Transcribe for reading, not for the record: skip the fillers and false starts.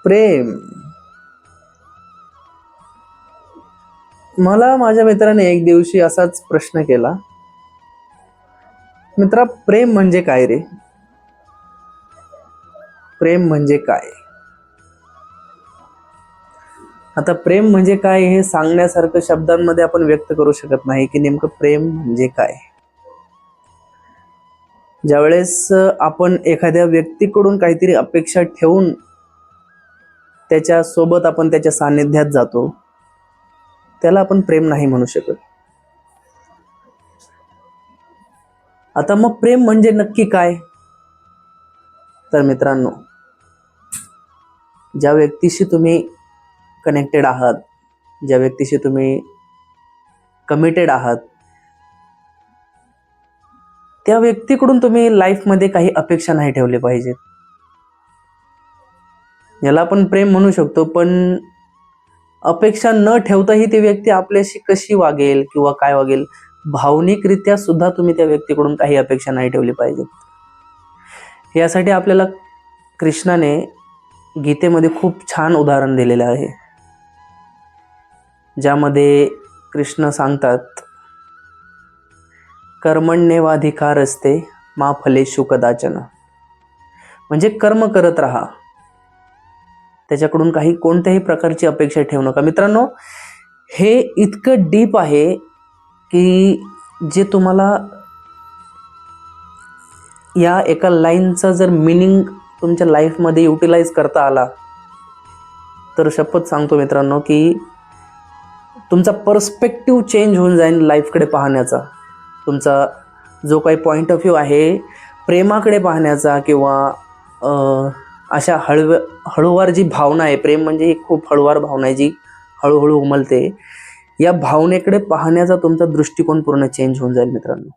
प्रेम. मला माझ्या मित्राने एक दिवशी असाच प्रश्न केला, मित्रा प्रेम म्हणजे काय रे? प्रेम म्हणजे काय? आता प्रेम म्हणजे काय हे सांगण्यासारखं शब्दांमध्ये आपण व्यक्त करू शकत नाही की नेमकं प्रेम म्हणजे काय. ज्यावेळेस आपण एखाद्या व्यक्तीकडून काहीतरी अपेक्षा ठेवून त्याच्या सोबत आपण त्याच्या सानिध्यात जातो, त्याला आपण प्रेम नाही म्हणू शकत. आता मग प्रेम म्हणजे नक्की काय? तर मित्रांनो, ज्या व्यक्तीशी तुम्ही कनेक्टेड आहात, ज्या व्यक्तीशी तुम्ही कमिटेड आहात, त्या व्यक्तीकडून तुम्ही लाईफमध्ये काही अपेक्षा नाही ठेवले पाहिजेत. याला आपण प्रेम म्हणू शकतो, पण अपेक्षा न ठेवताही ती व्यक्ती आपल्याशी कशी वागेल किंवा काय वागेल, भावनिकरित्या सुद्धा तुम्ही त्या व्यक्तीकडून काही अपेक्षा नाही ठेवली पाहिजेत. यासाठी आपल्याला कृष्णाने गीतेमध्ये खूप छान उदाहरण दिलेलं आहे, ज्यामध्ये कृष्ण सांगतात, कर्मण्येवाधिकारस्ते मा फलेषु कदाचन. म्हणजे कर्म करत राहा, त्याच्याकडून काही कोणत्याही प्रकारची अपेक्षा ठेवू नका. मित्रांनो, हे इतकं डीप आहे की जे तुम्हाला या एका लाईनचा जर मिनिंग तुमच्या लाईफमध्ये युटिलाइज करता आला तर शपथ सांगतो मित्रांनो की तुमचा पर्स्पेक्टिव्ह चेंज होऊन जाईल लाईफकडे पाहण्याचा. तुमचा जो काही पॉईंट ऑफ व्ह्यू आहे प्रेमाकडे पाहण्याचा, किंवा अशा हळूवार जी भावना आहे, प्रेम म्हणजे ही खूप हळूवार भावना आहे जी हळूहळू उमलते, या भावनेकडे पाहण्याचा तुमचा दृष्टिकोन पूर्ण चेंज होऊन जाईल मित्रांनो.